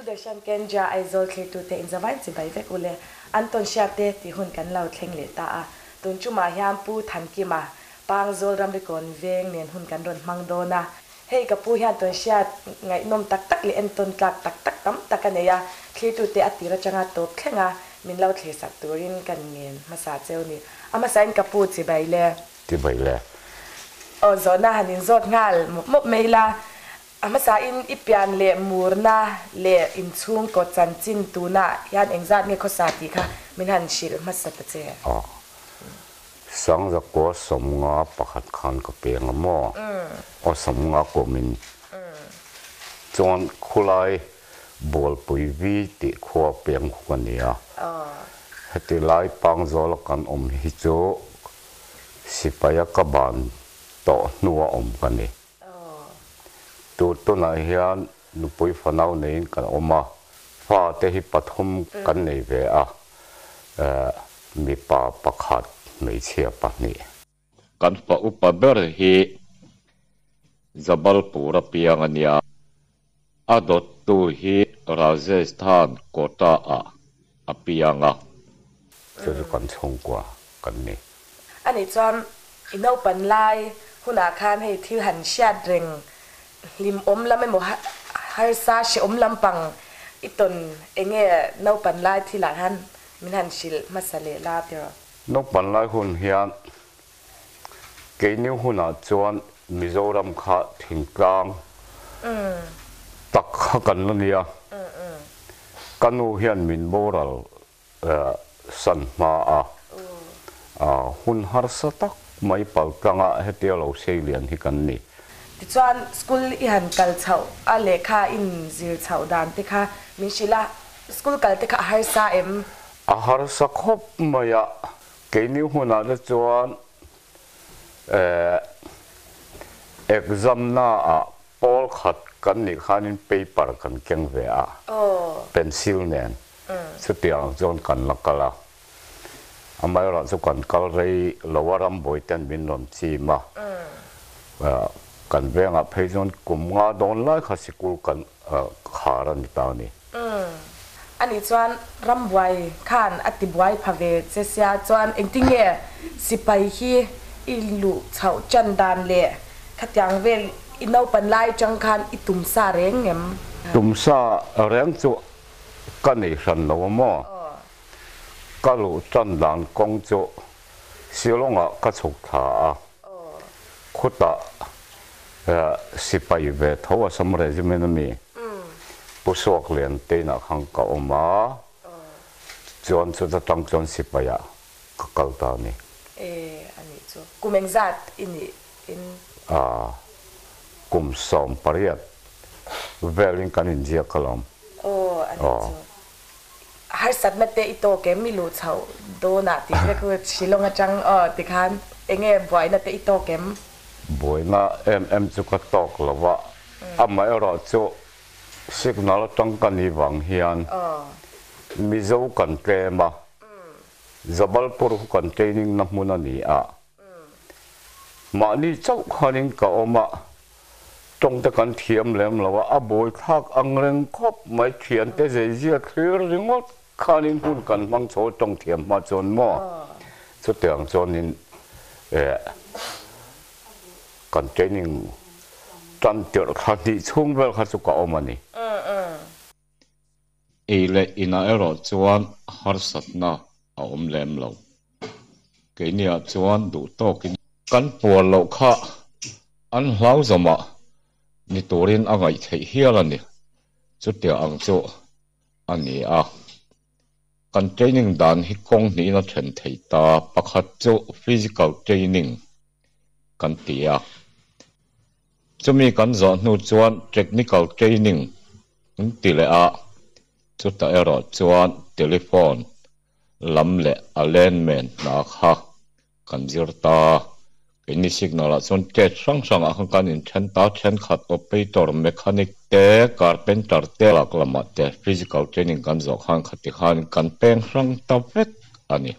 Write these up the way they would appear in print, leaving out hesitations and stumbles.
เดชันเกนจาไอโซลเคตูเตอินซาวันสิบายเวกุเลอันตอนเชียเตที่หุ่นกันเราเทงเลตาตุนจุมาฮยามปูทันกิมาปางโซลรำริกอนเวงเนียนหุ่นกันรอนมังโดนาเฮกับปูฮยามตอนเชียไงนมตักตักเลนตอนตักตักตักตั้มตักกันเนียเคตูเตอติระจังอาตบแค่งามินเราเทสักตัวรินกันเงียนมาสาเจลนี่อามาใส่กับปูสิบายเลสิบายเลโอ้โซน่าหันินโซดงาลมบไม่ละอามาสาอินอิปยานเลมูร์นาเลอินช่วงกดจันจินตูน่ายันเองจัดเนี่ยเขาสาธิค่ะมินหันชิลมาสัตเจอ๋อสังจะกัวสมงาประคัดคันกับเปียงมออ๋อสมงากัวมินจวนคุไลบอลปุยวีติขวบเปียงคนนี้อ่ะเหตุไลปังโจลกันฮิโจสิไปยักบานต่อนัวกันนี่ตัวไหนเฮียนนุปุยฟันเอาเนี่ยกันมาฟ้าเตหิปฐมกันในเวะมีป่าประคัดไม่เชื่อปนี่กันฝ่าอุปเบอร์ฮีจับลปูระเปียงเนียอดตูฮีราเจสถานโกตาอเปียงจะกันชงกว่ากันนี่อันนี้จอมอินเอาปันไลหุ่นอาคารให้ที่หันเชียดเริงลิมแล้วไม่หมดฮาร์ซาชิลำปังอีตนเองเนาปันไลที่หลังหันมินหันชิลมาสเลลาเดียวนกปันไลหุ่นเฮียนเกนิวหุ่นอาจวนมิโซรัมขาถึงกลางตักกันแล้วเนี่ยกันอูเฮียนมินโบราลสันมาหุ่นฮาร์สตักไม่ปัลกังเหตุเราเสียเลียนที่กันนี่ที่จวนสกุลอีหันกัลเช่าเลขาอินซิลเช่าดานที่ค่ะมิชิลาสกุลกัลที่ค่ะฮาร์ซาฮาร์ซาคบมายะเกนิวหุ่นอาจวนexam น่าพอลขัดกันนี่ขานินเปเปอร์กันเก่งเวะเป็นซิลเนียนสุดที่อังจวนกันลักกะละอเมริกันสุกันกัลเรย์ลาวารำบอยเต็นบินลมซีมากันเวงเพย์จนกุมงาโดนไล่ข้าศึกกันขารันตานี่อันนี้จวนรำไว้ข้านอติบไว้พาเวเสียจวนเองที่เงี้ยสิไปที่อิลูเฉาจันดานเล่ขัดยังเวลอินเอาปันไลจังคันอิตุมซาเร่งเอ็มตุมซาเร่งจุกันนี่ฉันเราว่าก็รู้จันดานกงจุสิลงก็ฉุกขาขุดสิไปเวทว่าสมรจิเมนมีผู้สวกเลียนเตนักหังก็ออกมาจวนสุดตั้งจวนสิไปก็เกลตานี่อันนี้จูกุมเองจัดอินกุมสอมปริยัดเวลิงกันอินเดียกลามอันนี้จูฮาร์สัตมาเตอิโตเกมิลูเช่าโดนาติเรียกว่าชิลงจังติคันเองบ่อยนาเตอิโตเกมบ่อยนะเอ็มจุกตอกแล้วว่าไม่รอจูสิกนัลจังกันอีวังเฮียนมิโซกันเกมาจับลปูรุกันเทนิงนักมุนันี่มานี่เจ้าขันิงก็ออกมาตรงแต่กันเทียมเล่มแล้วว่าบ่อยทักอังเริงคบไม่เขียนแต่เจียเคลียร์ริงว่าขันิงหุ่นกันมังโชตรงเทียมมาจนมั่วสุดที่อังจนนินกันเทนิงจันเดียร์ขันที่ช่วงเวลาสุกออกมานี่เลอินาเอโรจวนฮาร์สัตนาเอาเล่มเราเกี่ยนี่จวนดูโตกินกันปวดเราค่ะอันเหล่าสมะนี่ตัวเรียนอะไรเฮียละนี่จุดเดียวอังโจอันนี้กันเทรนนิ่งด้านฮิกงนี่นะเช่นไทยตาปักหัดโจฟิสิกอลเทรนนิ่งกันเตียจะมีกันสอนนูจวนเทคนิคอลเทรนนิ่งตีเลยจุดเอรอจวนโทรศัพท์ลำเละอเลนเมนนะคะกันจิรตาเป็นนิสิกนั่นละส่วนเจ็ดช่างอาการอินเทนตาเช่นขัดโอเปอเรเตอร์เมคานิกเตะการเป็นตัดเตะหลักละมาเตะฟิสิกอลเทรนนิ่งกันจอกขันขัดที่ขันกันเป็นช่างตาเวกอันนี้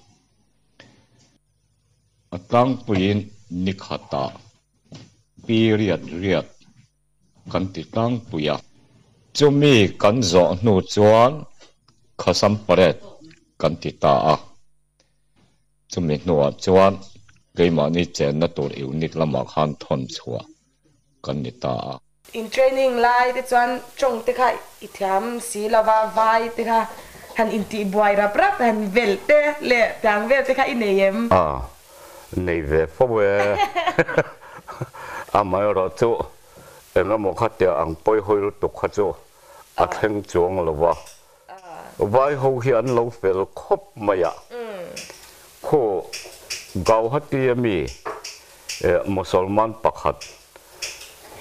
ตั้งปีนนิขัตาปีเรียดกันติดตั้งปุย chu mi kan zo nu chuan khasam paret kan ti ta a chu mi nu chuan keima ni chen na tur unit lama khan thon chua kan ni ta a in training lai te chuan chong te kha I thiam si lova vai te kha han in ti buai ra prak han vel te le tang vel te kha in em nei ve fo we a mai ro chu enga mo kha te ang poi hoi lu tu kha chu a theng chuang lova vai ho hi an lo fel khop maya kho gau hati mi musulman pakhat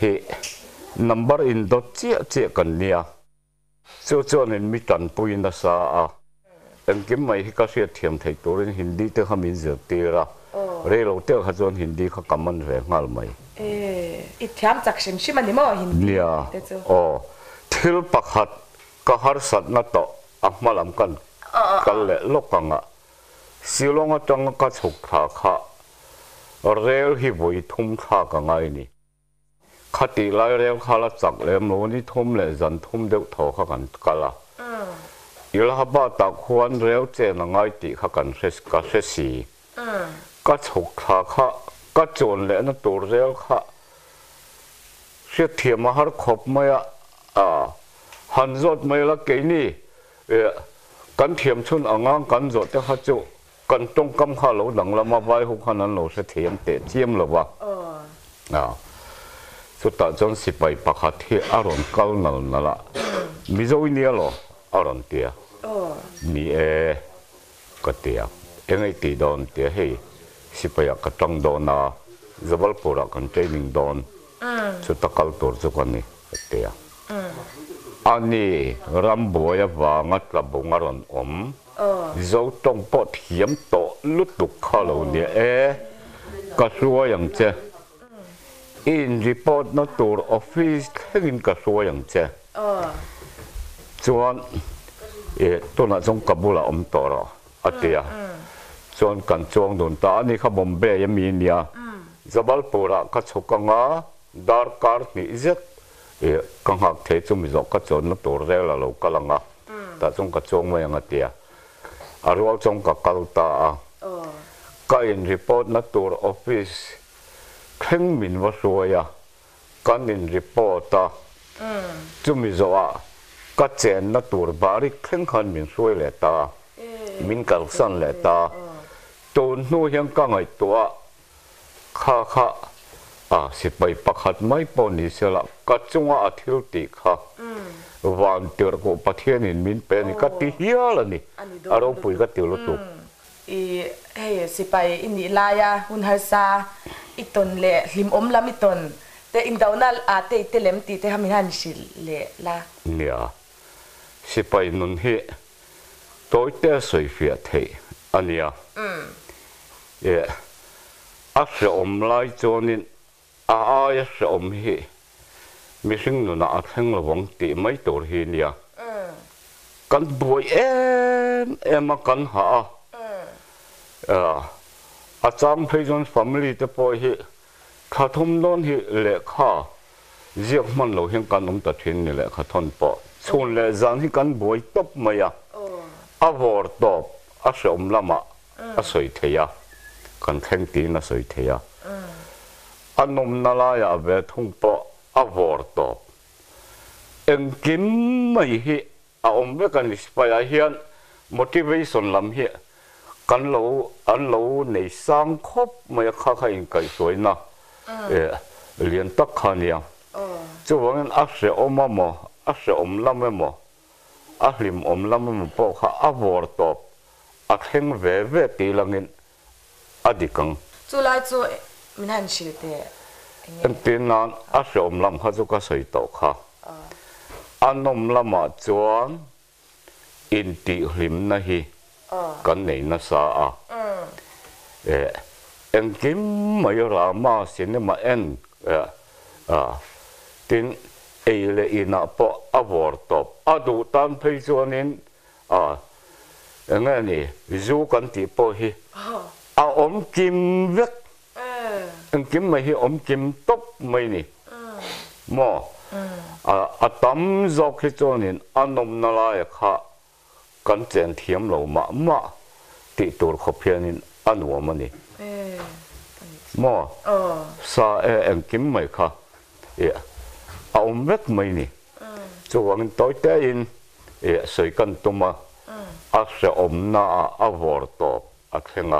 he number in do che kan nia chu chuan mi tan puin da sa a en kim mai hi ka sia thiam thei turin hindi te khamin zer tira re lo te kha chuan hindi kha kaman ve ngal mai I thiam chak shim shim ani mo hindi nia thil pakhat ka har sat na to ahmalam kan kal le lokanga silonga tang ka chuk kha kha rel hi voi thum kha ka ngai ni khati lai rel khala chak lem lo ni thum le zan thum deuh tho kha kan kala ilhaba ta khuan rel che na ngai ti kha kan res ka resi ka chuk kha kha ka chon le na tur rel kha se thiam har khop maya han zot mai la ke ni kan thiam chun angang kan zot te kha chu kan tong kam kha lo dang lama vai hu khan an lo se thiam te chiam lo wa chu ta chon sipai pakhat hi aron kal nal nala mi zo ni lo aron tia ni ka tia engai ti don tia hei sipai ka tang don na Jabalpura kan training don chu ta kal tor chu kan ni tia ani ramboya wa ngat la bongaron zo tong po thiam to lutuk khalo ni ka suwa yang che in report na tur office thengin ka suwa yang che chuan to na jong kabula toro atia chuan kan chuang don ta ani kha Bombay yami nia Jabalpura ka chokanga darkar ni izet kang hak the chumi zo ka chon na tur rela lo kalanga ta chung ka chong mai anga tia arwal chong ka kalta ka in report na tur office kheng min wa soya kan in report ta chumi zo a ka chen na tur bari kheng khan min soi le ta min kal san le ta ton nu hiang ka ngai to kha kha sipai pakhat mai poni sela ka chunga athil ti kha wan ter ko pathian in min pe ni ka ti hiala ni aro pui ka ti lo tu hey sipai ini laya hun harsa iton le lim om lam iton te indaunal ate telem ti te hamin han sil le la nia sipai nun hi toy te soi fia the ania ase om lai chonin ya se om hi mi sing nu na atheng lo wang ti mai tor hi nia kan boi em kan ha cham pheijon family te po hi khathum don hi le kha ziak man lo hian kan ta thin ni le khathon po chun le zan hi kan boi top maya avor top ase om lama asoi theya kan kheng ti na soi theya anom nalaya ve thung po avor to engkim mai hi a om ve kan ispaya hian motivation lam hi kan lo an lo nei sang khop mai kha kha in kai soina lian tak khania chu wangen ase oma mo ase om lam mo ahlim om lam mo po kha avor to a kheng ve ve ti langin adikang chu lai chu min han sil te en tin nan ase om lam kha chu ka soi to kha anom lama chuan in ti hlim na hi kan nei na sa en kim mai ra ma cinema en tin eile ina po avor top adu tan phei chuanin engani zu kan ti po hi om kim vek en kim mai hi om kim top mai ni mo tam zok hi chuanin anom na lai kha kan chen thiam lo ma ti tur khopianin anuam ani mo sa em kim mai kha ông vết mày nè cho anh tối té in sợi căn tuma sẽ ôm na avor top khen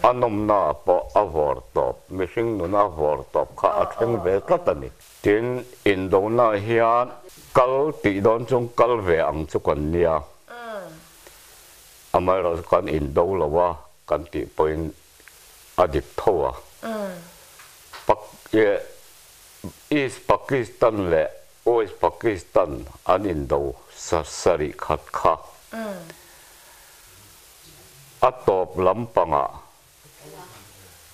anh ôm na po avor top mình sinh nó avor top khá khen về tất tani tiền in đâu na hiền cal tỷ đón trong cal về ăn cho con nia mà rồi con in đâu là wa con tỷ point adik thua pak East Pakistan le West Pakistan an Indo sari khat kha atop lampanga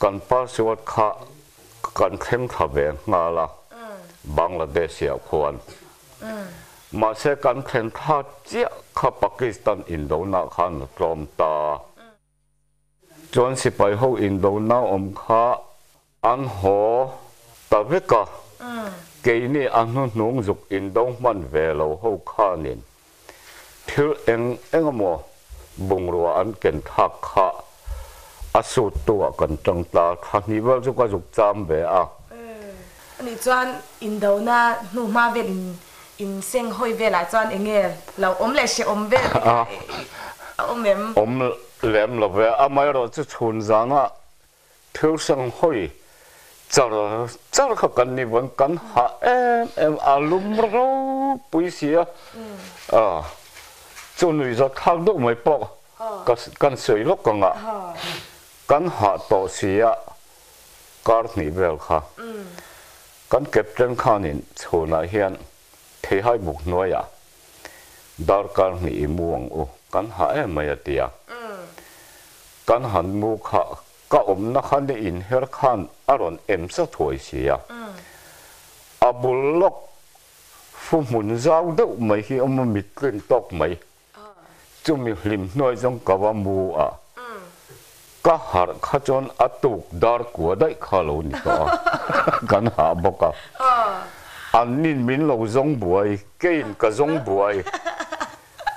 kan paswat kha kan khem thabe ngala Bangladesh ya khwan ma se kan khem tha chia kha Pakistan Indo na khan trom ta chon sipai ho Indo na kha an ho ta veka cái này anh nung dục in đông man về lâu hậu khanin thiếu anh mà bung rùa anh cần thắc khá asut tua cần trăng ta thằng này vẫn dục dục chăm về anh ấy chọn in đâu na nu ma về in sinh hoi về lại chọn anh ấy lâu lại sẽ về ôm lem là về mai rồi chứ chun giang á thiếu sinh hoi char kha kan ni wan kan ha em alum ro puisia chun ri thak do mai po kan sei lo kanga kan ha to sia kar ni vel kha kan captain khanin chhuna hian thei hai buk noya dar kar ni muang u kan ha mai atia kan han mu kha ka na khan de in her khan aron em sa thoi sia abulok fu mun zau de mai hi mit ken tok mai chumi hlim noi jong kawa mu ka har khachon atuk dar ko dai khalo ni ka kan ha boka anin min lo jong buai kein ka jong buai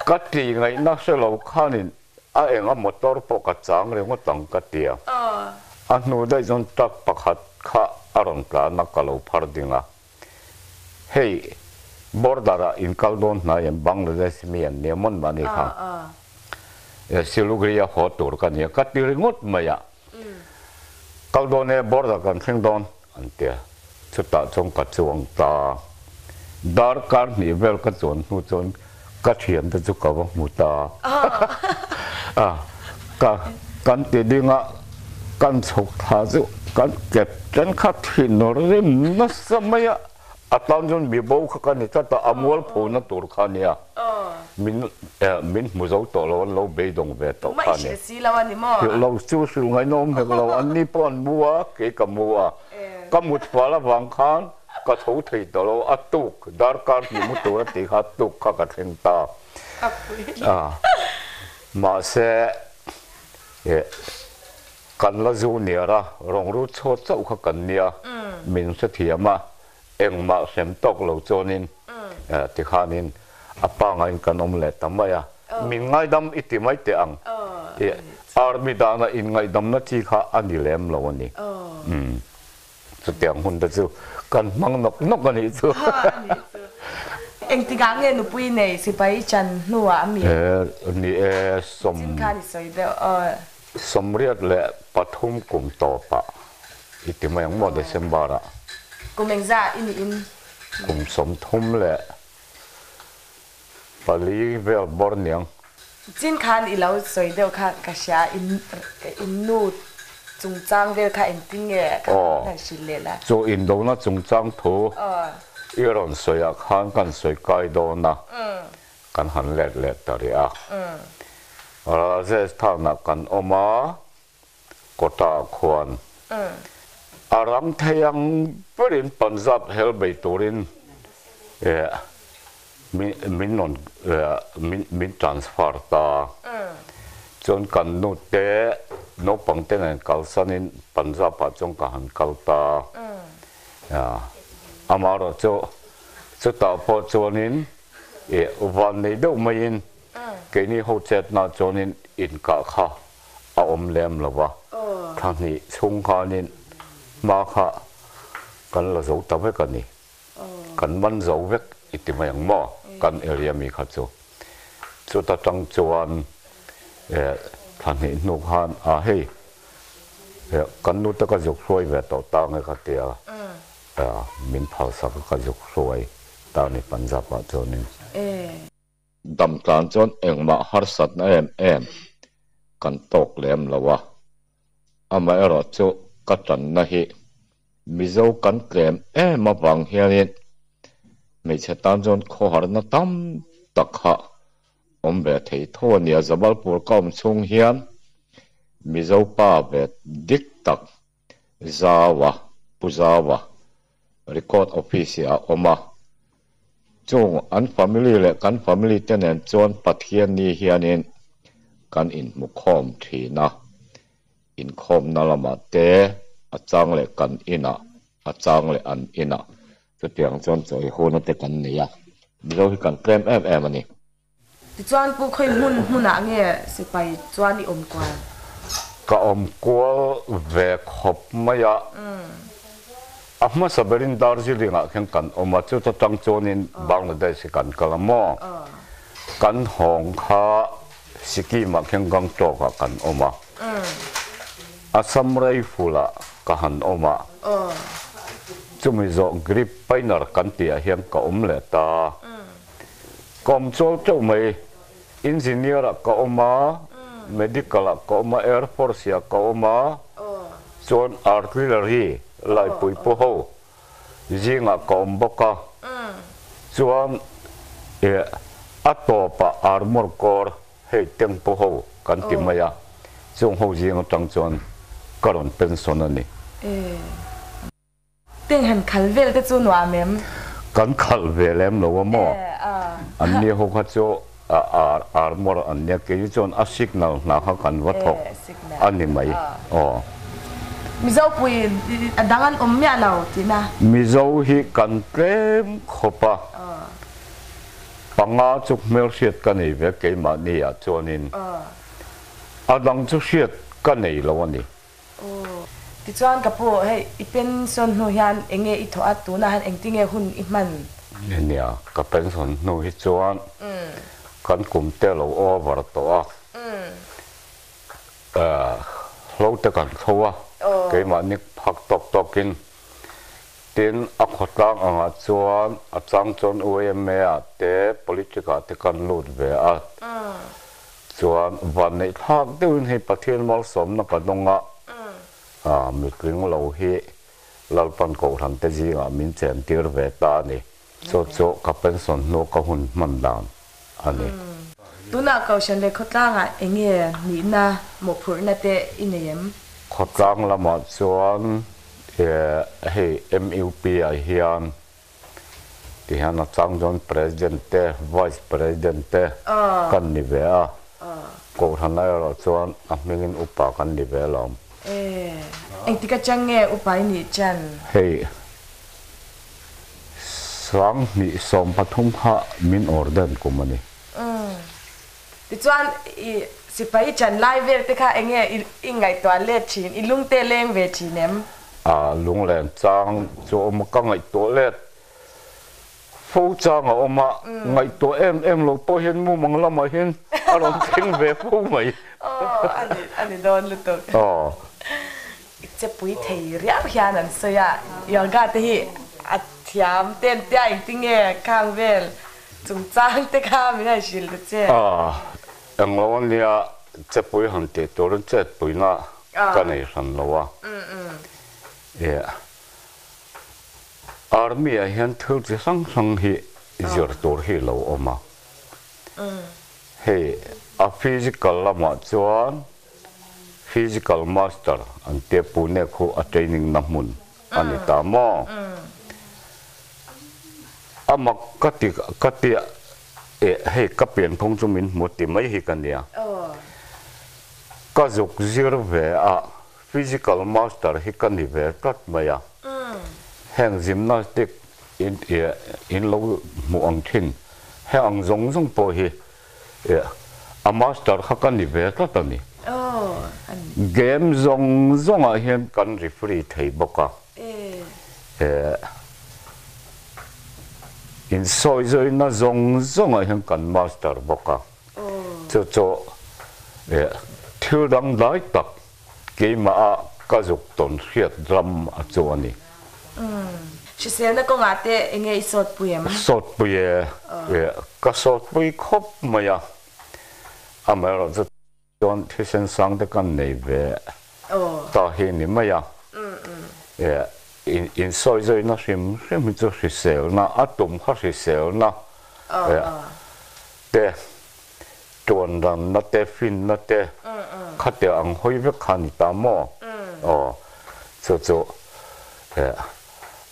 ka ti ngai na se lo khanin em motor po ka chang re ngo tang ka tia anu dai jon tak pakhat kha aron ka nakalo phardinga hey bordara in kaldon na em Bangladesh mi an nemon mani kha silugria hotur kan ya ka tir ngot maya kaldon e borda kan thengdon antia chuta chong ka chuang ta dar kar ni vel ka chon nu chon ka thiam ta chu ka wa muta kan ti dinga kan chok tha chu kan kep chen kha thin no rim na samaya atan jon bi bo kha kan ni ta amol phona tur khania min mu zo to lo be dong ve to khania mai si lawan ni mo lo chu su ngai nom he lo an ni pon bua ke ka mua ka mut pala wang khan ka thau thei to lo atuk dar kar ni mu tur ti kha tuk kha ka theng ta mà sẽ cần là junior ra rong ru chốt chậu khá cần nia mình sẽ thiam mà em mà xem tóc lâu cho nên thì khá nên apa ngay cần ông lệ tắm vậy mình ngay đâm ít thì mấy tiếng army đã na in ngay đâm nó chỉ khá anh đi làm lâu anh số tiếng hôn đó chứ cần mang nọc nọc anh ấy chứ anh thì gang nghe nụ bui này sẽ phải chân nụ à mi ni som chính khá đi soi đó som riết lệ pathum cùng tổ pa ít thì mấy ông mua December à cùng mình ra in cùng som thum lệ Pali về Borneo chính khá đi lâu soi đó khá cả xa in nụ trung trang về khá in tiếng nghe khá là xí lệ là cho in đâu nó trung trang thô Iron soya khan kan soy kai do na kan han let taria ze thana kan oma kota khwan aram thayang perin Punjab helbei turin min transfer ta chon kan nu te no pangten an kalsanin Punjab pa chong ka han kalta amaro cho cho tạo po cho nênวันนี้ดูไม่ยินแกนี่เขาเจ็ดนาจอนินอินกะข้าเอาอมเลี้ยมหรอวะท่านนี้ชงข้านินมาข้ากันเราจะทำให้กันนี่กันมันจะเวกอิติมาอย่างมั่วกันเอริยมีข้าจูสุดท้ายจังจวนท่านนี้นุกฮันเฮ้ยกันนู้นตะก็ยกช่วยแบบต่อตางให้กันเดียวมินเผาสักก็ยกช่วยตอนนี้ปัญจาปจอนินดำตานจนเองมาหาสัตว์เอ็มกันตกเลี้ยมละวะอามาเราจะกัดจันนะฮิมิโซกันเกลมมาบังเฮียนินไม่ใช่ตานจนขอหาหน้าตั้มตักฮะเบทให้ทั่วเนี่ยจะบัลปูร์ก้มชงเฮียนมิโซป้าเบทดิกตักซาวะปุซาวะรีคอร์ดออฟฟิศอามาจงอัน family และกัน family เตนจวนปัทเทียนนี้เฮียนินกันอินมุขอมทีนะอินคอมนั่นละมาเตะอาจารย์และกันอินะอาจารย์และอันอินะจะเพียงจนจะโหนเตกันเนี่ยมีเราที่กันเกรมมันนี่จวนผู้เคยหุ่นอะไรสิไปจวนนี่กวนก็กวนเวกขบไม่ยะมาสบรินดาร์จิลิงแข่งกันมาจุดตั้งโจนินบังเลเดชกันกลามอกันหงข้าสกีมาแข่งกันโจกันมาอาสัมไรฟูละกันมาจุมิโซกริปไปนรกันตีเฮียงกับเลตากอมโจเจ้าไม่อินจิเนียร์กับมาmedicalกับมาแอร์ฟอร์สกับมาจวนอาร์ติเลอรี่ไล่ปุยปูหูยิงกับอมบกะจวนอัตโตปะอาร์มอร์กอร์ให้เต็งปูหูกันติมายาจงหูยิงจังจวนกรอนเป็นส่วนนี้เต็งหันขัลเวลแต่จวนว่าเมมกันขัลเวลเอ็มหรือว่าหมออันนี้เขาเขาจะอาร์มอร์อันนี้คือจวนอัสิกนัลนะเขากันวัตถุอันนี้ไหมมิโซปุยดังอันเมียเราจีน่ะมิโซฮิกันเกมขบะปังอาจุกเมลเชียดกันนี่เวกเกมานี่จวนินดังจุกเชียดกันนี่ละวันนี้ติจวนกับพวกให้อีเป็นส่วนหนูยันเองเงอีทอดตัวนะฮันเองติเงหุ่นอีมันเนี่ยกับเป็นส่วนหนูฮิจวนกันกลุ่มเตลูโอวาร์ตัวเราแต่กันเขาว่าเกี่ยมันนี่พักตกกินทีนอักขตังจวนอาจารย์จวนอุเอเมียเตะ politica เตะกันลุดเวียจวนวันนี้ทักดูให้ประเทศมัลสมนักดงมีกลิ่นเหล่าฮีเราปันโกทันเตจีมินเจนตีร์เวตานี่โจกับเป็นส่วนโนกหุ่นมันดานอันนี้ตัวนักเขาเช่นเล็กเขาตั้งเองนี่นะหมกผูนนั่นเตะอินเนียมขดจังละมาจวนให้ MUP เฮียนที่ฮันจังจวน President Vice President กันนิเวะกูทันได้เราจวนมีเงินอุปกันนิเวะลมเอ็งที่ก็จังอุปนี่จันให้สังนิสมปฐุมพะมินออร์เดนกูมันนี่ที่จวนสิไปจันไล่เวทค่ะเองอิงไงตัวเล็ดชินอิลุงเตเลงเวชินเนมลุงแหลมจังโจมกังไงตัวเล็ดฟูจังมาไงตัวเอ็มเราตัวเห็นมูมังละมาเห็นอารมณ์เพ่งเวฟูไหมอันนี้โดนลุตุกจะปุยเทียร์ยานันเสียอย่างกาที่อัดยามเต้นเตี้ยอีกทีเงี้ยข้างเวลจุงจังเตะข้ามไม่ได้ชิลตุเจ้อย่างเราวันนี้จะปุยหันเตะตัวนั้นจะปุยน่ะกันในสันเราว่าอาร์มีเห็นเธอจะสั่งให้จอดตัวให้เราออกมาให้ฟิสิกอลละมาจวนฟิสิกอลมาสเตอร์อันเตะปูเนี่ยเขาเทรนนิ่งน้ำมันอันนี้ตามมามากัดติให้กับเปลี่ยนพงจุมินหมดที่ไม่ให้กันเนี่ยก็จุกเจอเวฟิสิกอลมาสเตอร์ให้กันนี่เวกัดมาแห่งยิมนาสติก in lo mu ang thin he ang zong zong po hi a master khakan ni ve ta tani game zong zong a hian kan referee thei boka in soi zoi na zong zong a hian kan master boka cho thil dang lai tak game a ka zuk ton khiat dram a chuani chỉ xem nó có ngã tê nghe sốt bùi mà sốt bùi ka sốt bùi khop maya à mà rồi rất chọn thi sinh sang để kan nei về ta hi ni maya in soi rồi nó sim cho si sel na atom ha si sel na te tuần ram na te fin na te khát te ang hoi ve khan ta mo cho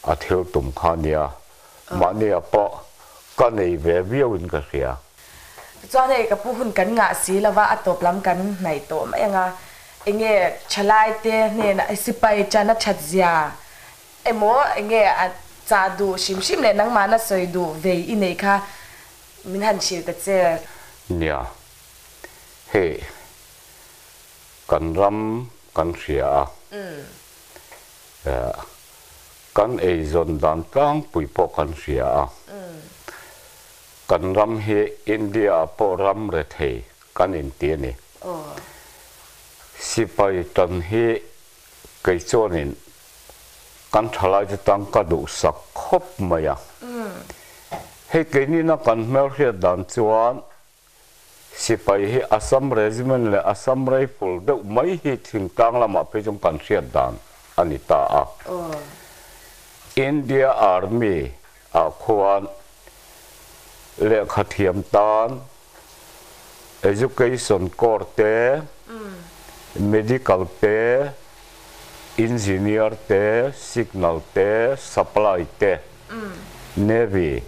a thiếu tụng khan nia mà nia po cái này về viêu in cái gì cho nên cái phụ huynh cắn ngã xí là và tổ làm cắn này tổ mà anh nghe chalai te nè na sipai chana chat zia em mo nghe cha du sim sim nè nang mana soi du về in này kha mình han chịu cái chế nia he kan ram kan sia kan ei zon dan tang pui po kan sia kan ram hi India po ram re thei kan in ti ni sipai tan hi kai chonin kan thalai te tang ka du sak khop maya he ke ni na kan mel hi dan chuan sipai hi Assam regiment le Assam rifle de mai hi thing tang lama pe jong kan sia dan anita a India Army a khuan le khathiam tan education core te medical te engineer te signal te supply te navy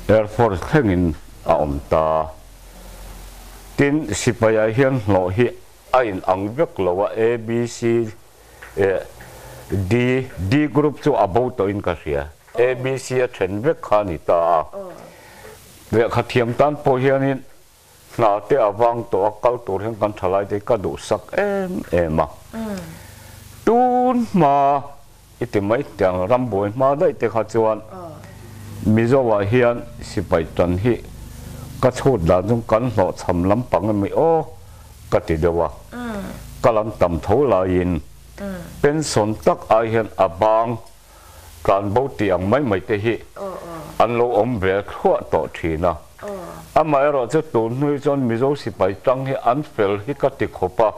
air force thengin a omta tin sipaya hian lo hi a in angvek lowa ABC D group chu about to in kasia ABC a then vek khani ta ve khathiam tan po hianin na te awang to akal tur hen kan thalai te ka du sak em tun ma iti mai tiang ramboi ma dai te kha chuan mizowa hian sipai tan hi ka chhut da jung kan hlo cham lampang mi ka ti dewa kalam tam tho la in pension tak a hian abang kan bo tiang mai te hi an lo om ve khwa to thina amai ro chu tu nui chon mizo sipai tang hi an fel hi ka ti khopa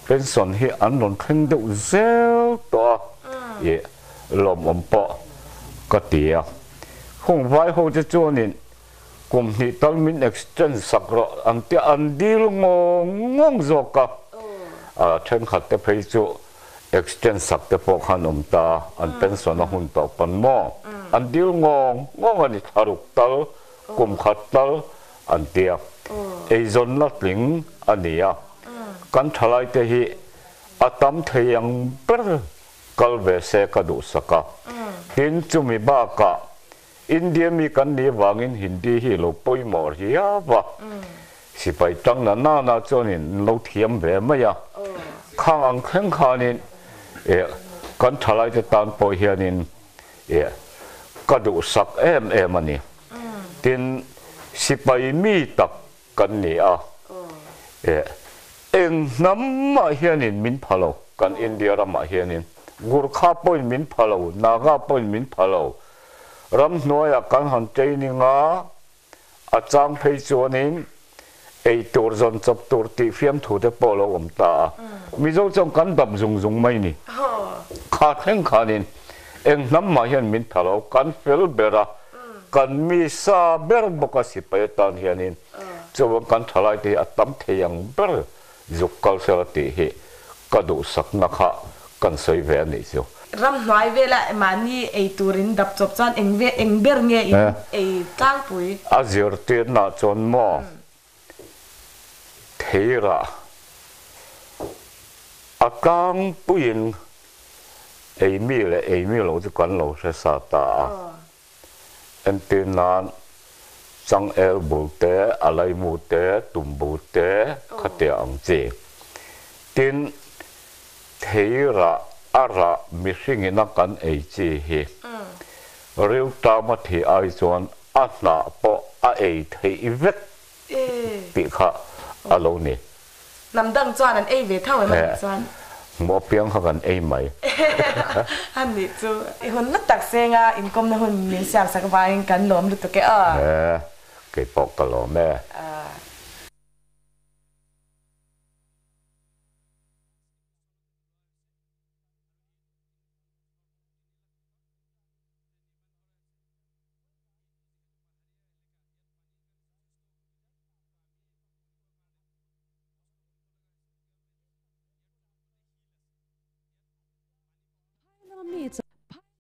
pension hi an lon theng deuh zel to ye lom om po ka tia khong vai ho chu chuanin kum ni talmin exchange sakro an ti an dil ngong zoka a then khat te phei chu exchange sak te po khan ta an pension a hun to pan mo an dil ngong ani tharuk tal kum khat tal an tia ei zon la tling ania kan thalai te hi atam theyang per kalve se ka du saka hin chumi ba ka India mi kan ni wangin Hindi hi lo poi mor hi wa sipai tang na chonin lo thiam ve maya khang ang kheng khanin kan thalai te tan po hianin ka du sak em ani tin sipai mi tak kan ni a eng nam ma hianin min phalo kan India rama hianin Gurkha point min phalo Naga point min phalo ram noya kan han traininga achang phei chuanin ei tur zon chop tur ti fiam thu te polo omta mizo chong kan dam zung mai ni kha theng khanin eng nam ma hian min thalo kan fel bera kan mi sa ber boka sipai tan hianin chaw kan thalai te atam theyang ber zukal sel ti hi kadu sakna kha kan soi ve ni chu ram nói về lại mà ni ấy turin đập chụp chân anh ber nghe ấy cang pui azir tiền na chon mo theira akang puin Amy le Amy lo chu kan lo se sa ta en tin nan chang el bul te alai mu te tum bu te khate ang che tin theira ara missing ina kan ei chi hi riu ta ma thi ai chuan a na po a ei thei vet pi kha alo ni nằm đằng chuan an ei ve thau mà chuan mo piang ha kan ei mai han ni chu I hun na tak senga in kom na hun min siam sak vai kan lom lu to ke a ke pok ka lo me